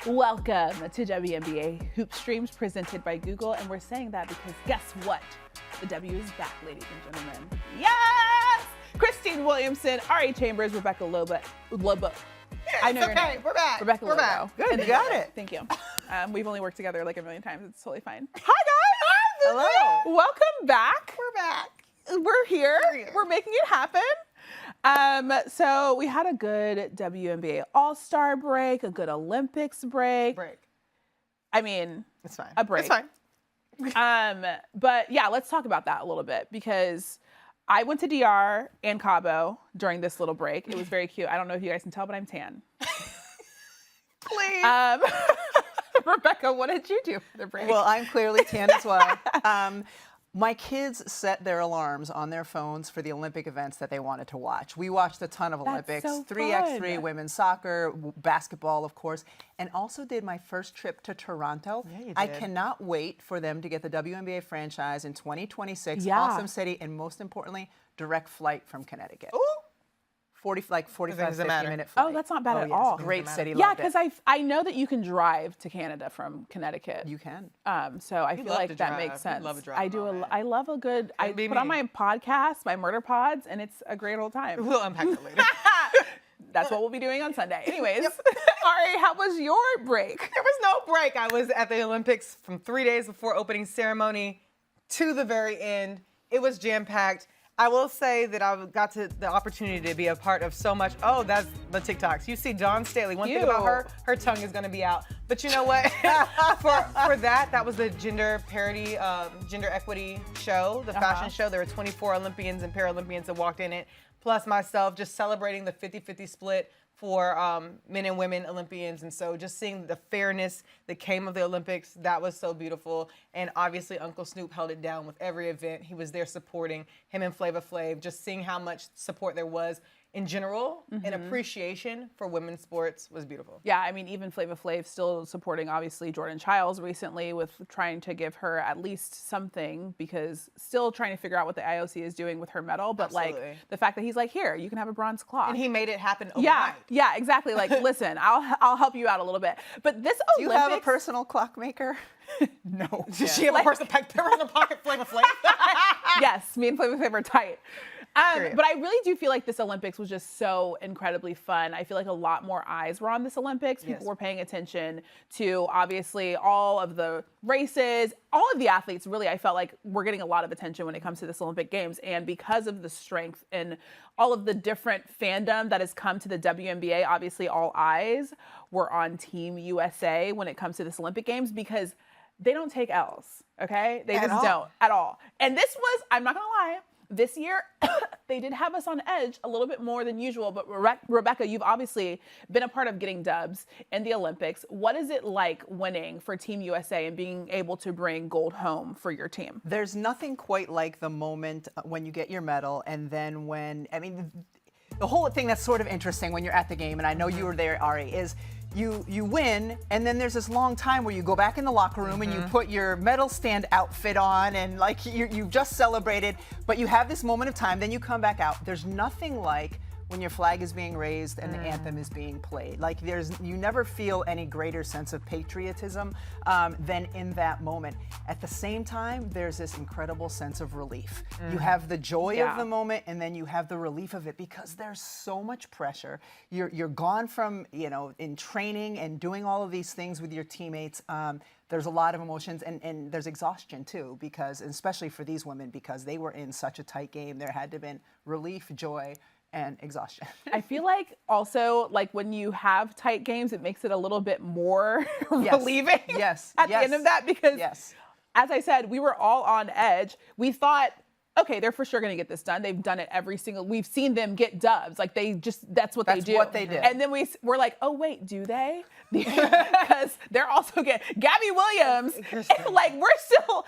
Welcome to WNBA Hoop Streams presented by Google, and we're saying that because guess what? The W is back, ladies and gentlemen. Yes! Christine Williamson, R.A. Chambers, Rebecca Lobo. I know your name. We're back. Rebecca We're Lobo. back. Good, And you then got Lobo. it. Thank you. We've only worked together like a million times. It's totally fine. Hi, guys. Hello. Welcome back. We're back. We're here. We're here. We're making it happen. So we had a good WNBA All-Star break, a good Olympics break. I mean, It's fine. a break. It's fine. But yeah, let's talk about that a little bit because I went to DR and Cabo during this little break. It was very cute. I don't know if you guys can tell, but I'm tan. Please. Rebecca, what did you do for the break? Well, I'm clearly tan as well. My kids set their alarms on their phones for the Olympic events that they wanted to watch. We watched a ton of Olympics, so 3x3, fun. women's soccer, basketball, of course, and also did my first trip to Toronto. Yeah, you did. I cannot wait for them to get the WNBA franchise in 2026. Yeah. Awesome city, and most importantly, direct flight from Connecticut. Ooh. 45, doesn't 50 matter. minute flight. Oh, that's not bad at yes. all. Great city. Yeah, loved it. because I know that you can drive to Canada from Connecticut. You can. So I feel love like to that drive. makes You sense. love a drive I do. moment. I love a good. I be put on me. my podcast, my murder pods, and it's a great old time. We'll unpack that later. That's what we'll be doing on Sunday. Anyways, Ari, how was your break? There was no break. I was at the Olympics from 3 days before opening ceremony to the very end. It was jam-packed. I will say that I got the opportunity to be a part of so much. Oh, that's the TikToks. You see Dawn Staley. One thing about her tongue is going to be out. But you know what? for that was the gender parity, gender equity show, the fashion show. There were 24 Olympians and Paralympians that walked in it, plus myself, just celebrating the 50-50 split for men and women Olympians. And so just seeing the fairness that came of the Olympics, that was so beautiful. And obviously Uncle Snoop held it down with every event. He was there supporting him and Flava Flav, just seeing how much support there was in general and appreciation for women's sports was beautiful. Yeah, I mean, even Flava Flav still supporting, obviously, Jordan Childs recently with trying to give her at least something because still trying to figure out what the IOC is doing with her medal. But Absolutely. like the fact that he's like, here, you can have a bronze clock. And he made it happen overnight. Yeah, exactly. Like, listen, I'll help you out a little bit. But this Do you Olympics, have a personal clockmaker? no. Does she have a person packed in her pocket, Flava Flav? Yes, me and Flava Flav are tight. Period. But I really do feel like this Olympics was just so incredibly fun. I feel like a lot more eyes were on this Olympics. People Yes. were paying attention to obviously all of the races, all of the athletes. Really, I felt like we're getting a lot of attention when it comes to this Olympic Games. And because of the strength and all of the different fandom that has come to the WNBA, obviously all eyes were on Team USA when it comes to this Olympic Games because they don't take L's, okay? They just don't at all. And this was, I'm not gonna lie, this year, they did have us on edge a little bit more than usual, but Rebecca, you've obviously been a part of getting dubs in the Olympics. What is it like winning for Team USA and being able to bring gold home for your team? There's nothing quite like the moment when you get your medal and then when, I mean, the whole thing that's sort of interesting when you're at the game, and I know you were there, Ari, is you win, and then there's this long time where you go back in the locker room and you put your medal stand outfit on and like you've just celebrated, but you have this moment of time, then you come back out. There's nothing like when your flag is being raised and the anthem is being played. Like you never feel any greater sense of patriotism than in that moment. At the same time, there's this incredible sense of relief. You have the joy of the moment and then you have the relief of it because there's so much pressure. You're gone from, in training and doing all of these things with your teammates. There's a lot of emotions and there's exhaustion too, because especially for these women, because they were in such a tight game, there had to have been relief, joy, and exhaustion. I feel like also like when you have tight games, it makes it a little bit more relieving at the end of that because as I said, we were all on edge. We thought, okay, they're for sure going to get this done. They've done it we've seen them get dubs. Like that's what they do. That's what they did. And then we're like, oh wait, do they? Because they're also getting Gabby Williams. Like we're still,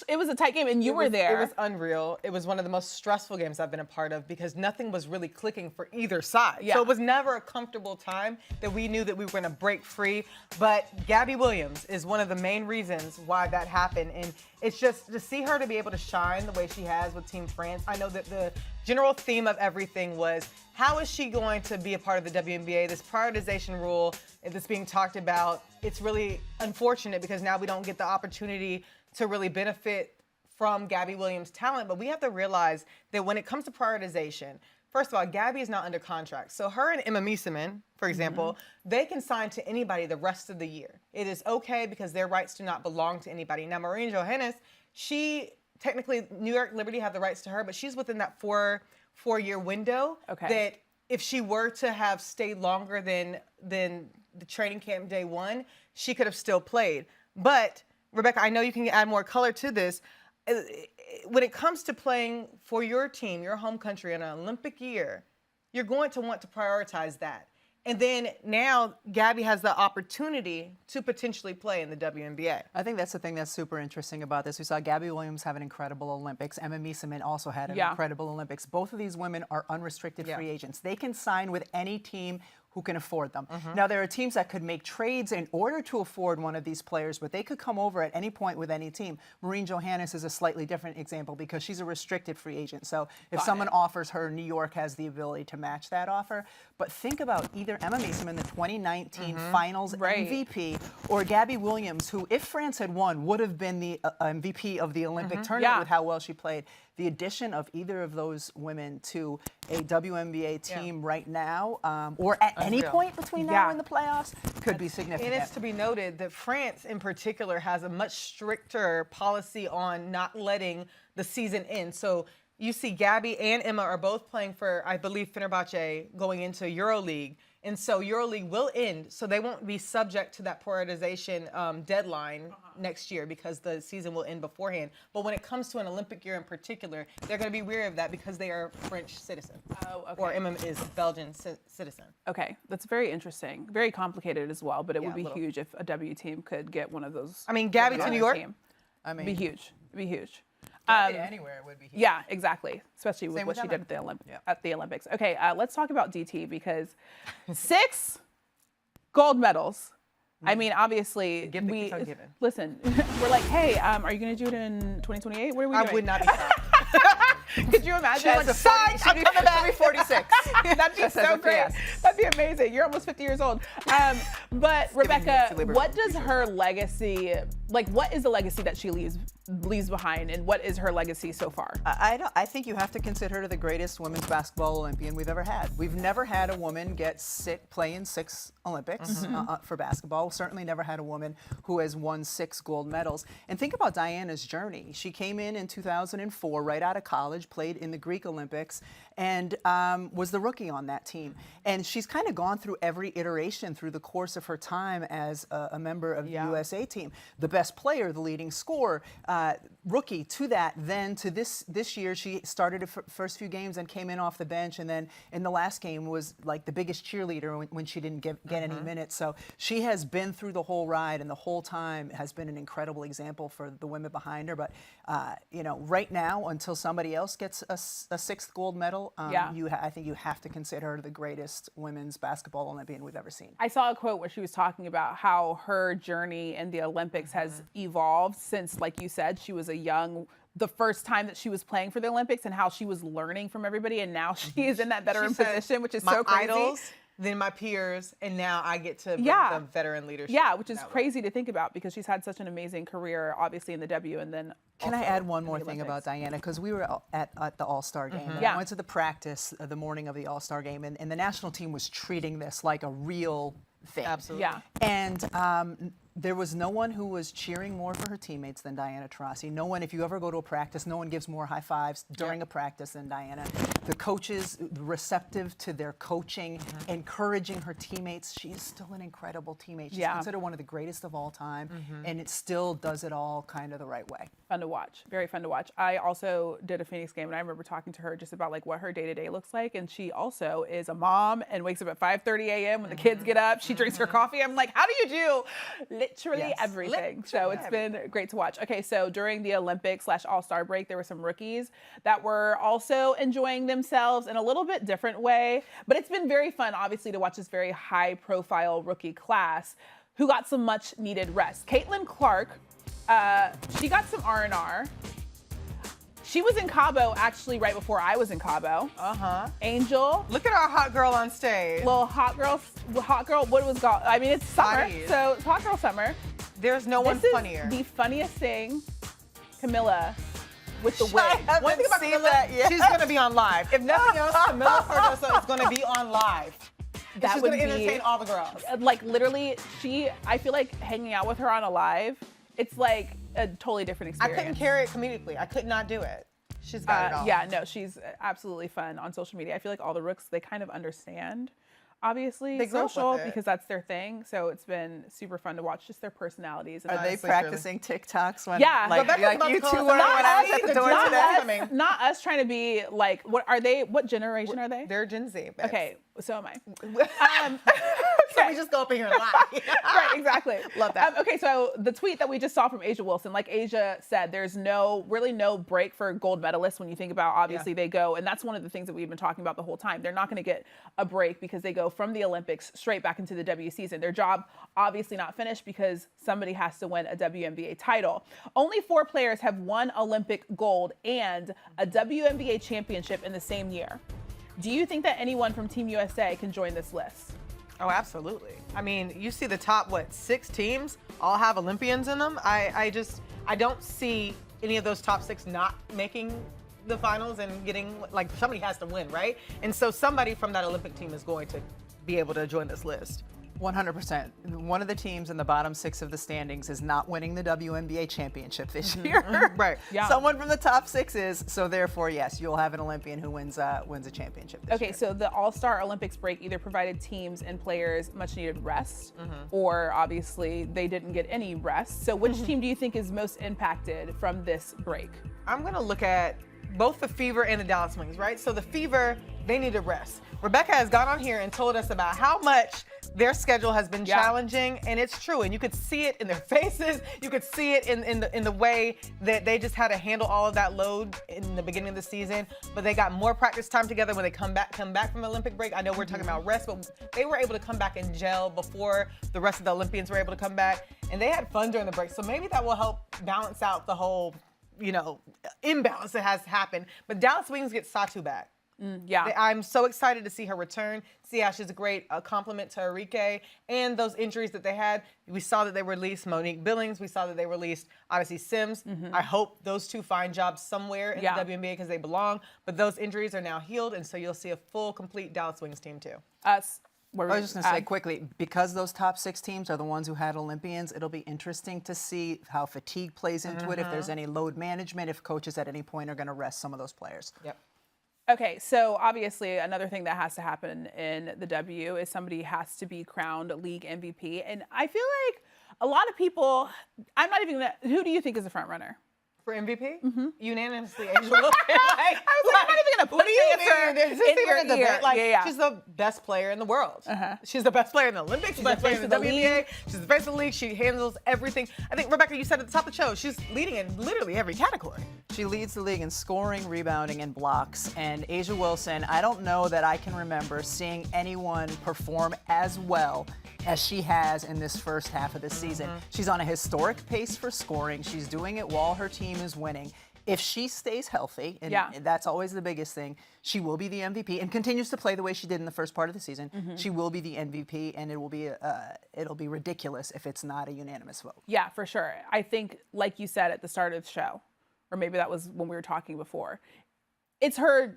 it was a tight game and you were there. It was unreal. It was one of the most stressful games I've been a part of because nothing was really clicking for either side. Yeah. So it was never a comfortable time that we knew that we were going to break free. But Gabby Williams is one of the main reasons why that happened. And it's just to see her to be able to shine the way she has with Team France. I know that the general theme of everything was, how is she going to be a part of the WNBA? This prioritization rule that's being talked about, it's really unfortunate because now we don't get the opportunity to really benefit from Gabby Williams' talent. But we have to realize that when it comes to prioritization, first of all, Gabby is not under contract. So her and Emma Miesemann, for example, they can sign to anybody the rest of the year. It is okay because their rights do not belong to anybody. Now, Maureen Johannes, she technically, New York Liberty have the rights to her, but she's within that four-year window that if she were to have stayed longer than the training camp day one, she could have still played. But, Rebecca, I know you can add more color to this. When it comes to playing for your team, your home country in an Olympic year, you're going to want to prioritize that. And then now Gabby has the opportunity to potentially play in the WNBA. I think that's the thing that's super interesting about this. We saw Gabby Williams have an incredible Olympics. Emma Miesemann also had an incredible Olympics. Both of these women are unrestricted free agents. They can sign with any team who can afford them. Now, there are teams that could make trades in order to afford one of these players, but they could come over at any point with any team. Maureen Johannes is a slightly different example because she's a restricted free agent. So if someone offers her, New York has the ability to match that offer. But think about either Emma Miesemann, the 2019 Finals MVP, or Gabby Williams, who, if France had won, would have been the MVP of the Olympic tournament with how well she played. The addition of either of those women to a WNBA team right now, or at any point between now and the playoffs, could be significant. And it's to be noted that France, in particular, has a much stricter policy on not letting the season end. So you see Gabby and Emma are both playing for, I believe, Fenerbahce going into EuroLeague. And so EuroLeague will end, so they won't be subject to that prioritization deadline next year because the season will end beforehand. But when it comes to an Olympic year in particular, they're going to be wary of that because they are French citizens. Or Emma is Belgian citizen. Okay, that's very interesting. Very complicated as well, but it would be huge if a W team could get one of those. I mean, Gabby to New York? I mean, it'd be huge. It'd be huge. Anywhere it would be huge. Yeah, exactly. Especially with what she did at the Olympics. Okay, let's talk about DT because 6 gold medals. I mean, obviously, listen. We're like, hey, are you going to do it in 2028? What are we doing? I would not be shocked. Could you imagine? I'm coming back. 46. That'd be so great. That'd be amazing. You're almost 50 years old. But Rebecca, what does her legacy, like, what is the legacy that she leaves behind, and what is her legacy so far? I think you have to consider her the greatest women's basketball Olympian we've ever had. We've never had a woman play in 6 Olympics for basketball. Certainly never had a woman who has won 6 gold medals. And think about Diana's journey. She came in 2004, right out of college, played in the Greek Olympics, and was the rookie on that team. And she's kind of gone through every iteration through the course of her time as a member of the USA team. The best player, the leading scorer, rookie to that, then to this year she started the first few games and came in off the bench, and then in the last game was like the biggest cheerleader when she didn't get any minutes. So she has been through the whole ride, and the whole time has been an incredible example for the women behind her. But you know, right now, until somebody else gets a 6th gold medal, I think you have to consider her the greatest women's basketball Olympian we've ever seen. I saw a quote where she was talking about how her journey in the Olympics has evolved since, like you said, she was the first time that she was playing for the Olympics, and how she was learning from everybody, and now she is in that veteran position, which is so crazy. Idols, then my peers, and now I get to bring the veteran leadership. Yeah, which is crazy to think about because she's had such an amazing career, obviously in the W, and then Can I add one more thing about Diana? Because we were at the All-Star game. And I went to the practice the morning of the All-Star game, and the national team was treating this like a real thing. Absolutely. Yeah. And there was no one who was cheering more for her teammates than Diana Taurasi. No one, if you ever go to a practice, no one gives more high fives during a practice than Diana. The coaches, receptive to their coaching, encouraging her teammates. She's still an incredible teammate. She's considered one of the greatest of all time, and it still does it all kind of the right way. Fun to watch. Very fun to watch. I also did a Phoenix game, and I remember talking to her just about like what her day-to-day looks like. And she also is a mom and wakes up at 5:30 a.m. when the kids get up. She drinks her coffee. I'm like, how do you do literally everything? So it's been great to watch. Okay, so during the Olympics/All-Star break, there were some rookies that were also enjoying themselves in a little bit different way. But it's been very fun, obviously, to watch this very high-profile rookie class who got some much-needed rest. Caitlin Clark, she got some R&R. She was in Cabo actually right before I was in Cabo. Angel. Look at our hot girl on stage. Little hot girl, what was called? I mean, it's summer, Bodies. so it's hot girl summer. There's no one This is funnier. the funniest thing, Camilla, with the I wig. haven't One thing about seen Camilla, that yet. she's gonna be on live. If nothing else, Camilla Cardoso is gonna be on live. And That she's would gonna be- entertain all the girls. Like literally, I feel like hanging out with her on a live, it's like a totally different I experience. couldn't carry it comedically. I could not do it. She's got it all. Yeah, no, she's absolutely fun on social media. I feel like all the rooks, they kind of understand, obviously, They grew up social with it. because that's their thing. So it's been super fun to watch just their personalities. And Are they Honestly, practicing TikToks when Yeah. like, Rebecca's like about to you call two us were when out. I was at the The door Johnson today? That's coming. not us trying to be like, what are they? What generation are they? They're Gen Z. Babes. Okay, so am I. So we just go up in here and lie. Right, exactly. Love that. Okay, so the tweet that we just saw from Asia Wilson, like Asia said, there's really no break for gold medalists when you think about, obviously, they go, and that's one of the things that we've been talking about the whole time. They're not going to get a break because they go from the Olympics straight back into the W season. Their job obviously not finished because somebody has to win a WNBA title. Only 4 players have won Olympic gold and a WNBA championship in the same year. Do you think that anyone from Team USA can join this list? Oh, absolutely. I mean, you see the top, 6 teams all have Olympians in them. I don't see any of those top 6 not making the finals and getting, like, somebody has to win, right? And so somebody from that Olympic team is going to be able to join this list. 100%. One of the teams in the bottom 6 of the standings is not winning the WNBA championship this year. Right. Yeah. Someone from the top 6 is, so therefore, yes, you'll have an Olympian who wins a championship this Okay, year. so the All-Star Olympics break either provided teams and players much needed rest, or obviously they didn't get any rest. So which team do you think is most impacted from this break? I'm going to look at both the Fever and the Dallas Wings, right? So the Fever, they need a rest. Rebecca has gone on here and told us about how much their schedule has been challenging, and it's true. And you could see it in their faces. You could see it in the way that they just had to handle all of that load in the beginning of the season. But they got more practice time together when they come back from the Olympic break. I know we're talking about rest, but they were able to come back and gel before the rest of the Olympians were able to come back. And they had fun during the break. So maybe that will help balance out the whole, imbalance that has happened. But Dallas Wings get Satu back. Yeah. I'm so excited to see her return, see how she's a great compliment to Enrique, and those injuries that they had. We saw that they released Monique Billings. We saw that they released, obviously, Sims. I hope those two find jobs somewhere in the WNBA because they belong. But those injuries are now healed, and so you'll see a full, complete Dallas Wings team, too. I was just going to say quickly, because those top 6 teams are the ones who had Olympians, it'll be interesting to see how fatigue plays into it, if there's any load management, if coaches at any point are going to rest some of those players. Yep. Okay, so obviously another thing that has to happen in the W is somebody has to be crowned league MVP. And I feel like a lot of people, I'm not even gonna, who do you think is the front runner? For MVP? Unanimously, Angel Wilson. I was like, I'm not even gonna put the answer in your ear. Like, she's the best player in the world. She's the best player in the Olympics. She's the best player in the WNBA. She's the face of the league. She handles everything. I think, Rebecca, you said at the top of the show, she's leading in literally every category. She leads the league in scoring, rebounding, and blocks. And Asia Wilson, I don't know that I can remember seeing anyone perform as well as she has in this first half of the season. She's on a historic pace for scoring. She's doing it while her team is winning. If she stays healthy, and that's always the biggest thing, she will be the MVP and continues to play the way she did in the first part of the season. She will be the MVP, and it'll be ridiculous if it's not a unanimous vote. Yeah, for sure. I think, like you said at the start of the show, or maybe that was when we were talking before, it's her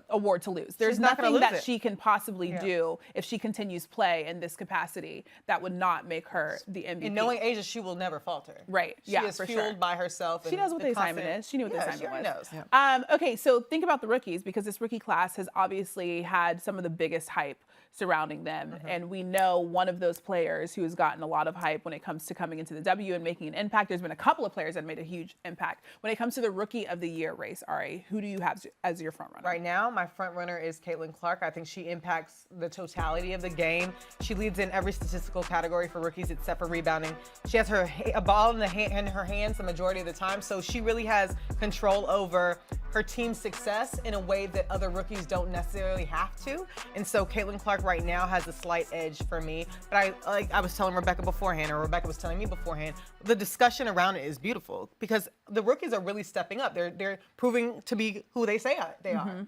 award to lose. There's nothing that she can possibly do if she continues play in this capacity that would not make her the MVP. And knowing Asia, she will never falter. Right. She Yeah, is for fueled sure. by herself. She knows what the assignment is. She knew what the assignment was. Knows. Yeah. Okay, so think about the rookies, because this rookie class has obviously had some of the biggest hype surrounding them. And we know one of those players who has gotten a lot of hype when it comes to coming into the W and making an impact. There's been a couple of players that made a huge impact. When it comes to the Rookie of the Year race, Ari, who do you have as your front runner? Right now, my front runner is Caitlin Clark. I think she impacts the totality of the game. She leads in every statistical category for rookies except for rebounding. She has a ball in her hands the majority of the time, so she really has control over her team's success in a way that other rookies don't necessarily have to. And so Caitlin Clark right now has a slight edge for me. But I was telling Rebecca beforehand, or Rebecca was telling me beforehand, the discussion around it is beautiful because the rookies are really stepping up. They're proving to be who they say they are.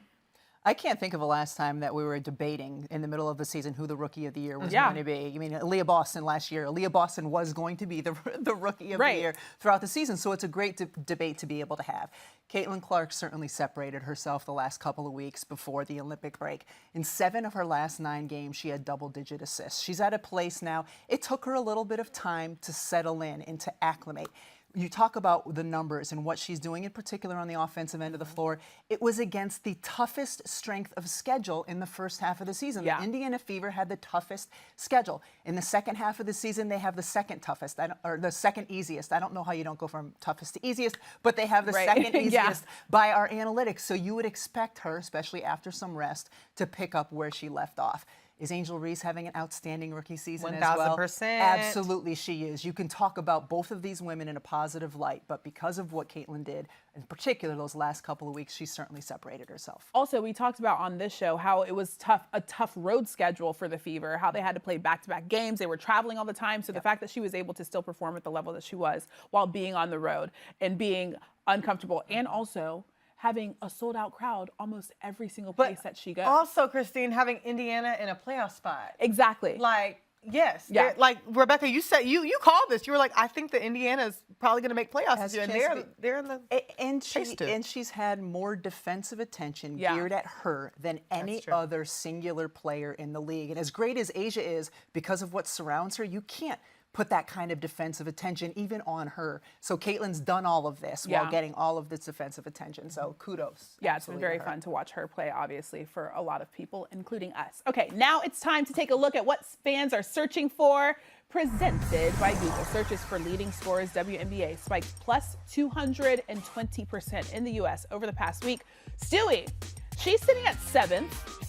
I can't think of a last time that we were debating in the middle of the season who the Rookie of the Year was going to be. I mean, Aaliyah Boston last year. Aaliyah Boston was going to be the Rookie of the Year throughout the season, so it's a great debate to be able to have. Caitlin Clark certainly separated herself the last couple of weeks before the Olympic break. In 7 of her last 9 games, she had double-digit assists. She's at a place now. It took her a little bit of time to settle in and to acclimate. You talk about the numbers and what she's doing, in particular on the offensive end of the floor. It was against the toughest strength of schedule in the first half of the season. The Indiana Fever had the toughest schedule. In the second half of the season, they have the second toughest, or the second easiest. I don't know how you don't go from toughest to easiest, but they have the second easiest by our analytics. So you would expect her, especially after some rest, to pick up where she left off. Is Angel Reese having an outstanding rookie season as well? 1,000%. Absolutely, she is. You can talk about both of these women in a positive light, but because of what Caitlin did, in particular those last couple of weeks, she certainly separated herself. Also, we talked about on this show how it was a tough road schedule for the Fever, how they had to play back-to-back games. They were traveling all the time. So the fact that she was able to still perform at the level that she was while being on the road and being uncomfortable, and also having a sold-out crowd almost every single place that she goes. Also, Christine, having Indiana in a playoff spot. Exactly. Like, yes. Like, Rebecca, you said, you called this. You were like, I think that Indiana's probably going to make playoffs this year. And they're in the and she's had more defensive attention geared at her than any other singular player in the league. And as great as Asia is, because of what surrounds her, you can't put that kind of defensive attention even on her. So Caitlin's done all of this while getting all of this defensive attention. So kudos. Yeah, it's been very fun to watch her play, obviously, for a lot of people, including us. Okay, now it's time to take a look at what fans are searching for. Presented by Google. Searches for leading scorers WNBA spiked plus 220% in the U.S. over the past week. Stewie, she's sitting at 7th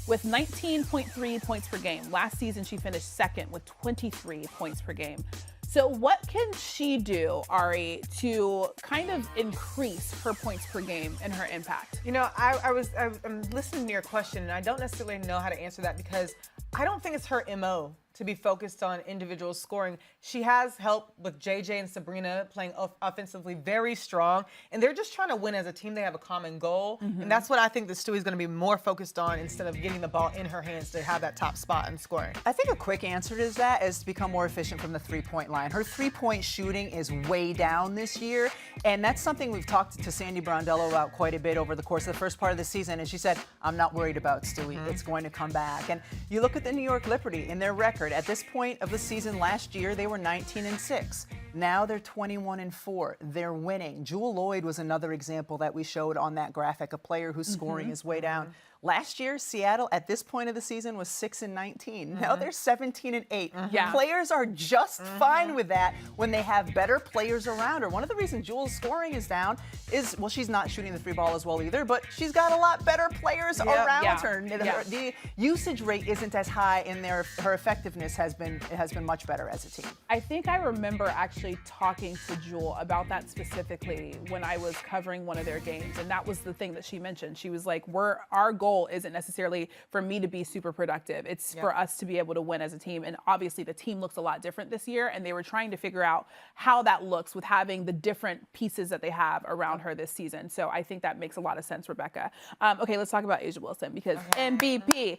with 19.3 points per game. Last season, she finished 2nd with 23 points per game. So what can she do, Ari, to kind of increase her points per game and her impact? You know, I'm listening to your question, and I don't necessarily know how to answer that because I don't think it's her MO to be focused on individual scoring. She has help with JJ and Sabrina playing offensively very strong, and they're just trying to win as a team. They have a common goal, and that's what I think that Stewie's going to be more focused on instead of getting the ball in her hands to have that top spot and scoring. I think a quick answer to that is to become more efficient from the three-point line. Her three-point shooting is way down this year, and that's something we've talked to Sandy Brondello about quite a bit over the course of the first part of the season, and she said, I'm not worried about Stewie. It's going to come back. And you look at the New York Liberty in their record. At this point of the season last year, they were 19-6. Now they're 21-4. They're winning. Jewel Lloyd was another example that we showed on that graphic, a player whose scoring is way down. Last year, Seattle, at this point of the season, was 6-19. Now they're 17-8. Players are just fine with that when they have better players around her. One of the reasons Jewel's scoring is down is, well, she's not shooting the three ball as well either, but she's got a lot better players around her. The usage rate isn't as high, and her effectiveness has been much better as a team. I think I remember actually talking to Jewel about that specifically when I was covering one of their games, and that was the thing that she mentioned. She was like, our goal isn't necessarily for me to be super productive. It's for us to be able to win as a team. And obviously the team looks a lot different this year, and they were trying to figure out how that looks with having the different pieces that they have around her this season. So I think that makes a lot of sense, Rebecca. Okay, let's talk about Asia Wilson because MVP.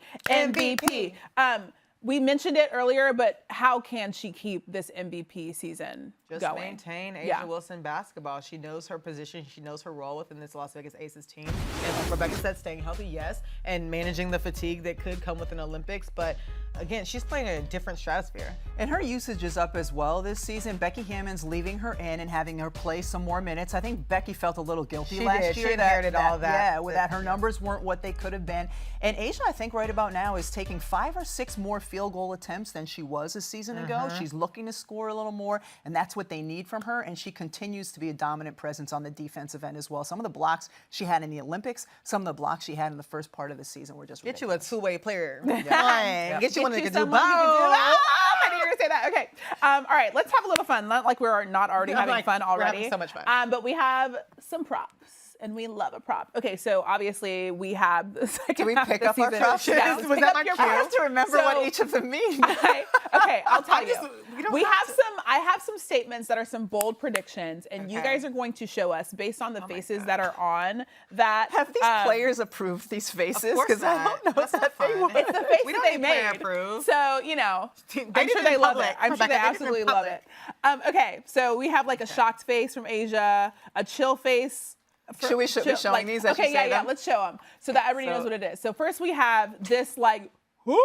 We mentioned it earlier, but how can she keep this MVP season just going? Maintain Asia Wilson basketball. She knows her position. She knows her role within this Las Vegas Aces team. And like Rebecca said, staying healthy, yes, and managing the fatigue that could come with an Olympics. But again, she's playing in a different stratosphere. And her usage is up as well this season. Becky Hammond's leaving her in and having her play some more minutes. I think Becky felt a little guilty last year. She inherited all that. Yeah, that her numbers weren't what they could have been. And Asia, I think right about now, is taking 5 or 6 more field goal attempts than she was a season ago. She's looking to score a little more, and that's what they need from her. And she continues to be a dominant presence on the defensive end as well. Some of the blocks she had in the Olympics, some of the blocks she had in the first part of the season were just ridiculous. Get you a two-way player. Get you one that can do both. I knew you were going to say that. Okay. All right, let's have a little fun. Not like we're not already having fun already. We're having so much fun. But we have some props and we love a prop. Okay, so obviously we have the second Do we half pick of up the our season. props? Yeah, Was pick that up my your cue? I have props. to remember So- what each of them mean. Okay, I'll tell you. we don't We have have to. some. I have some statements that are some bold predictions, and you Okay. guys are going to show us based on the faces God. that are on that. Have these players approved these faces? course Because I not. don't know That's that not they fun. would. It's the face We that don't they need player made. approved. So, you know, They I'm did sure it they in love public. it. I'm sure Rebecca, they they did it in absolutely love it. public. Okay, so we have like a shocked face from Asia, a chill face. Should we be showing these as you Okay, yeah, say yeah. them? Let's show them so that everybody knows what it is. So first we have this like whoo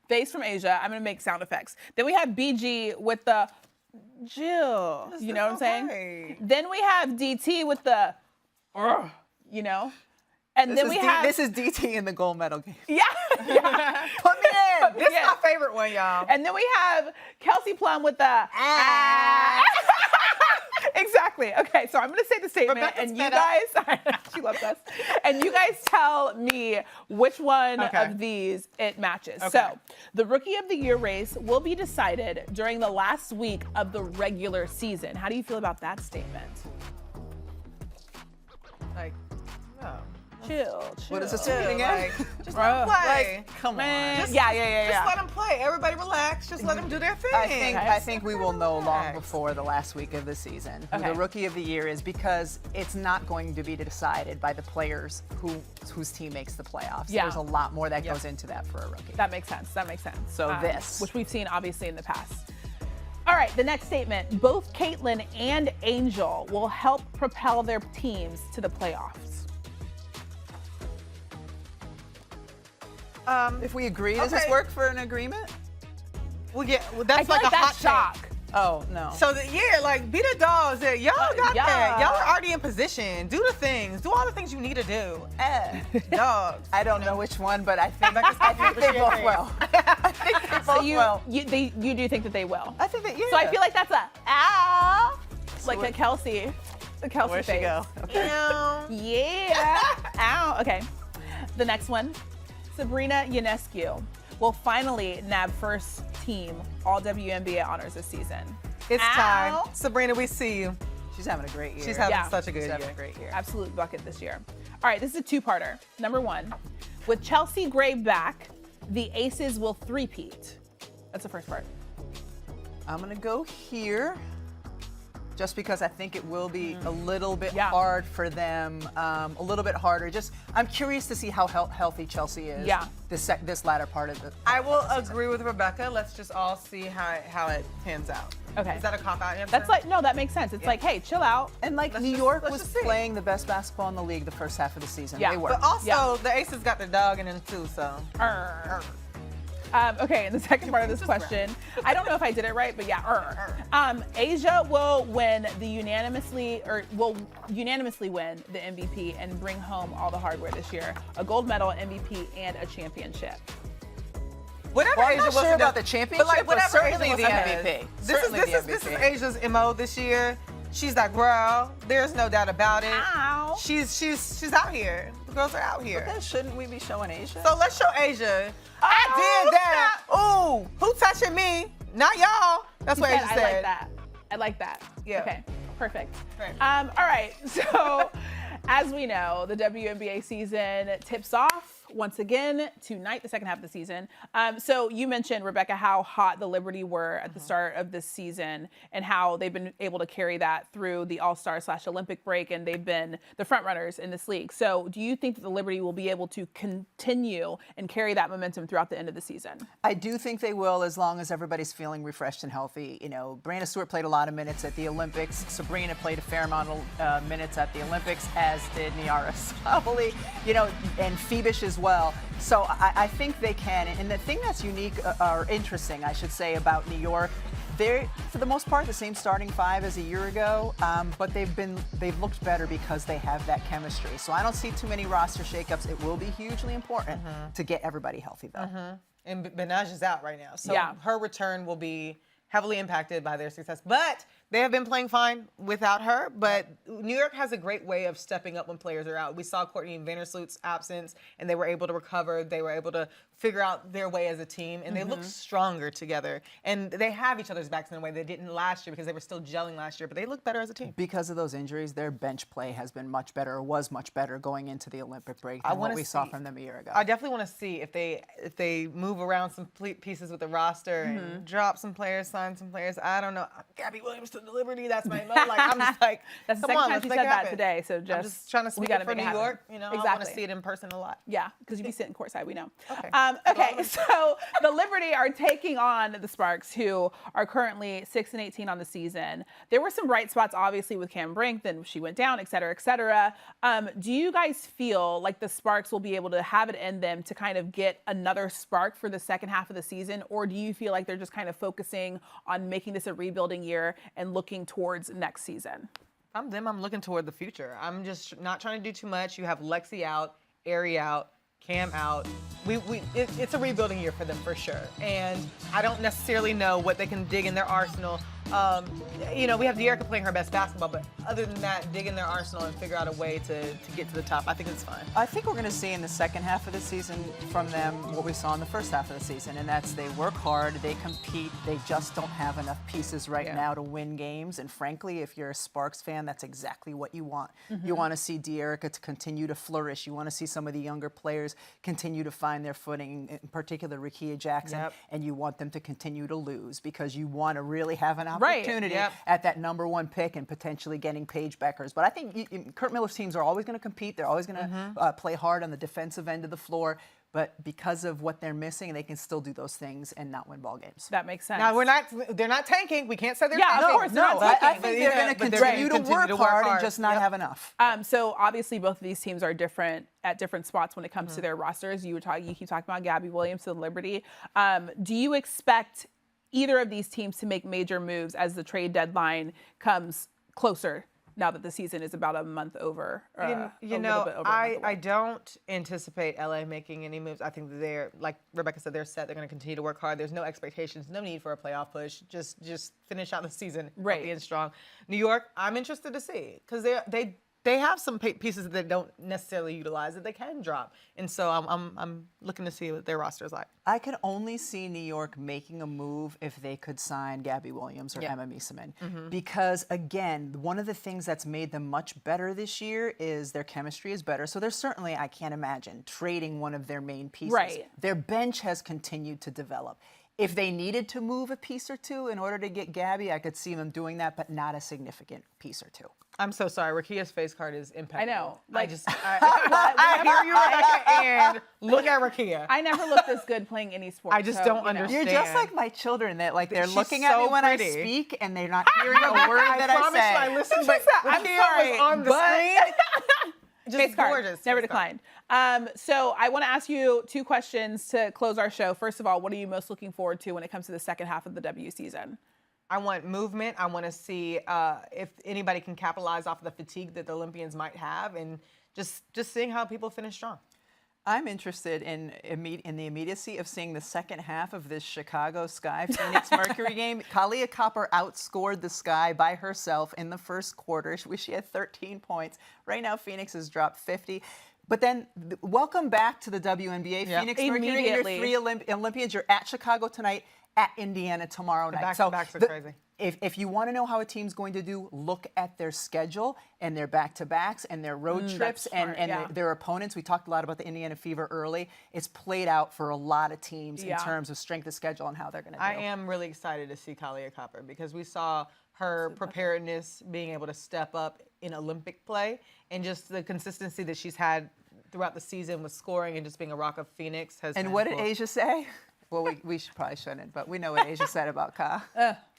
face from Asia. I'm gonna make sound effects. Then we have BG with the Jill. You know what I'm saying? Okay. Then we have DT with the, you know, and then we have This is DT in the gold medal game. yeah. yeah. Put me in. This is Yeah. my favorite one, y'all. And then we have Kelsey Plum with the Exactly. Okay, so I'm going to say the statement, Rebecca's and you fed guys, she loves us, and you guys tell me which one Okay. of these it matches. Okay. So, the Rookie of the Year race will be decided during the last week of the regular season. How do you feel about that statement? Like, no. Chill. What is this Chill, reading again? like, just let them play. Come Man, on. yeah. Just let them play. Everybody relax. Just let them do their thing. I think we will know long Relax. before the last week of the season who Okay. the Rookie of the Year is, because it's not going to be decided by the players whose team makes the playoffs. Yeah. There's a lot more that goes into that for a rookie. That makes sense. That makes sense. So this. Which we've seen obviously in the past. All right, the next statement. Both Caitlin and Angel will help propel their teams to the playoffs. If we agree, does this Okay. work for an agreement? Well, yeah, I well, that's feel like like a hot that's shock. take. Oh, no. So like be the dogs. Y'all got yeah. that. Y'all are already in position. Do the things. Do all the things you need to do. Dogs. I don't know which one, but I think they both will. I think they both So you will. you do think that they will? I think that, yeah. So I feel like that's a ow, like what- a Kelsey, the Kelsey Where'd she face. go? Yeah. Ow. Okay. The next one, Sabrina Ionescu will finally nab first team all WNBA honors this season. It's Ow. time. Sabrina, we see you. She's having a great year. She's having Yeah. such a good She's year. having a great year. Absolute bucket this year. All right, this is a two-parter. Number one, with Chelsea Gray back, the Aces will three-peat. That's the first part. I'm going to go here just because I think it will be a little bit Yeah. hard for them, a little bit harder. Just, I'm curious to see how healthy Chelsea is Yeah. this latter part of the I will agree with Rebecca. Let's just all see how it pans out. Okay. Is that a cop-out answer? That's like, no, that makes sense. It's like, hey, chill out. And like Let's New just- York let's was just see. playing the best basketball in the league the first half of the season. Yeah. They were. But also, Yeah. the Aces got their dog in them too, so. Okay, and the second part of this question, I don't know if I did it right, but yeah. Asia will unanimously win the MVP and bring home all the hardware this year. A gold medal, MVP, and a championship. Whatever Well, I'm Asia not wants sure to about do- the championship, but whatever certainly Asia the wants to do. MVP. This Certainly is the MVP. Asia's MO this year. She's that girl. There's no doubt about it. Ow. She's out here. The girls are out here. Then shouldn't we be showing Asia? So let's show Asia. I did that. Ooh, who touching me? Not y'all. That's what Asia I said. like that. I like that. Yeah. Okay, perfect. Right. All right, so as we know, the WNBA season tips off once again tonight, the second half of the season. So you mentioned, Rebecca, how hot the Liberty were at the start of this season and how they've been able to carry that through the All-Star / Olympic break, and they've been the front runners in this league. So do you think that the Liberty will be able to continue and carry that momentum throughout the end of the season? I do think they will, as long as everybody's feeling refreshed and healthy. You know, Breanna Stewart played a lot of minutes at the Olympics. Sabrina played a fair amount of minutes at the Olympics, as did Niara Sauli, and Phoebish as well. So I think they can. And the thing that's unique or interesting, I should say, about New York, they're, for the most part, the same starting five as a year ago, but they've looked better because they have that chemistry. So I don't see too many roster shakeups. It will be hugely important to get everybody healthy, though. And Benaj is out right now. So Yeah. her return will be heavily impacted by their success. But they have been playing fine without her. But New York has a great way of stepping up when players are out. We saw Courtney Vandersloot's absence, and they were able to recover. They were able to figure out their way as a team, and they look stronger together. And they have each other's backs in a way they didn't last year because they were still gelling last year, but they look better as a team. Because of those injuries, their bench play has been much better, or was much better going into the Olympic break than what we saw from them a year ago. I definitely want to see if they move around some pieces with the roster and drop some players, sign some players. I don't know. Gabby Williamson to Liberty, that's my like. I'm just like, that's the come second on, time let's she make said it that happen. today. So I'm just trying to we speak gotta for make it New happen. York. You know, Exactly. I want to see it in person a lot. Yeah, because you'd be sitting courtside, we know. Okay. So the Liberty are taking on the Sparks, who are currently 6-18 on the season. There were some bright spots, obviously, with Cam Brink, then she went down, et cetera, et cetera. Do you guys feel like the Sparks will be able to have it in them to kind of get another spark for the second half of the season? Or do you feel like they're just kind of focusing on making this a rebuilding year and looking towards next season? I'm them. I'm looking toward the future. I'm just not trying to do too much. You have Lexi out, Ari out, Cam out. It's a rebuilding year for them for sure. And I don't necessarily know what they can dig in their arsenal. We have De'Erica playing her best basketball, but other than that, dig in their arsenal and figure out a way to get to the top. I think it's fine. I think we're going to see in the second half of the season from them what we saw in the first half of the season, and that's they work hard, they compete, they just don't have enough pieces right now to win games. And frankly, if you're a Sparks fan, that's exactly what you want. You want to see De'Erica to continue to flourish. You want to see some of the younger players continue to find their footing, in particular Rickea Jackson, and you want them to continue to lose because you want to really have an opportunity at that #1 pick and potentially getting Paige Beckers. But I think Kurt Miller's teams are always going to compete. They're always going to play hard on the defensive end of the floor. But because of what they're missing, they can still do those things and not win ball games. That makes sense. Now they're not tanking. We can't say they're Yeah, tanking. of course, they're not tanking. I think they're going to continue to work hard and just not have enough. So obviously both of these teams are different at different spots when it comes to their rosters. You keep talking about Gabby Williamson, Liberty. Do you expect either of these teams to make major moves as the trade deadline comes closer now that the season is about a month over? I don't anticipate LA making any moves. I think that they're, like Rebecca said, they're set. They're going to continue to work hard. There's no expectations, no need for a playoff push. Just finish out the season healthy and strong. New York, I'm interested to see because they have some pieces that they don't necessarily utilize that they can drop. And so I'm looking to see what their roster is like. I could only see New York making a move if they could sign Gabby Williams or Emma Miesemann. Because, again, one of the things that's made them much better this year is their chemistry is better. So they're certainly, I can't imagine, trading one of their main pieces. Right. Their bench has continued to develop. If they needed to move a piece or two in order to get Gabby, I could see them doing that, but not a significant piece or two. I'm so sorry. Rakia's face card is impeccable. I know. I hear you, Rebecca, and look at Rakia. I never look this good playing any sport. I just don't understand. You're just like my children that they're She's looking at me when pretty. I speak and they're not hearing a word that I say. I listened, but I'm Rakia was on the screen. Just Face card, gorgeous. never declined. So I want to ask you two questions to close our show. First of all, what are you most looking forward to when it comes to the second half of the W season? I want movement. I want to see if anybody can capitalize off of the fatigue that the Olympians might have, and just seeing how people finish strong. I'm interested in the immediacy of seeing the second half of this Chicago Sky Phoenix Mercury game. Kahleah Copper outscored the Sky by herself in the first quarter. She had 13 points. Right now, Phoenix has dropped 50. But then, welcome back to the WNBA. Phoenix Mercury, your 3 Olympians. You're at Chicago tonight, at Indiana tomorrow night. Back-to-backs are crazy. If you want to know how a team's going to do, look at their schedule and their back-to-backs and their road trips and their opponents. We talked a lot about the Indiana Fever early. It's played out for a lot of teams in terms of strength of schedule and how they're going to do. I am really excited to see Kahleah Copper because we saw her preparedness, being able to step up in Olympic play, and just the consistency that she's had throughout the season with scoring and just being a Rock of Phoenix. And what did Asia say? Well, we probably shouldn't, but we know what Asia said about Ka.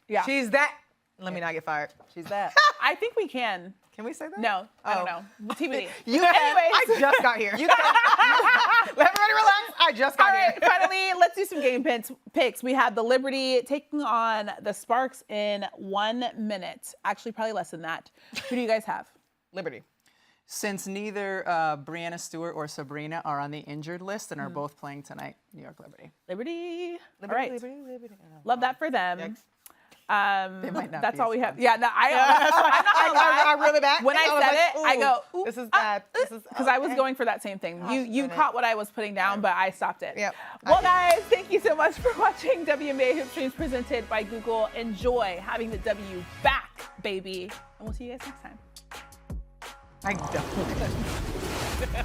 Yeah. She's that. Let me not get fired. She's that. I think we can. Can we say that? No, I don't know. TBD. You can. I just got here. Let everybody relax. I just got here. All right, finally, let's do some game picks. We have the Liberty taking on the Sparks in 1 minute. Actually, probably less than that. Who do you guys have? Liberty. Since neither Breanna, Stewart, or Sabrina are on the injured list and are both playing tonight, New York Liberty. Liberty. Liberty, All right. Liberty. Love that for them. Yikes. might not That's be all as we have. fun. Yeah, no, I'm not gonna lie. I reel it back. When I was said like, it, I ooh, go, ooh, this is bad. This is because I was going for that same thing. You dang it. caught what I was putting down, but I stopped it. Yep. Well, guys, thank you so much for watching WNBA Hoop Streams presented by Google. Enjoy having the W back, baby. And we'll see you guys next time. I don't.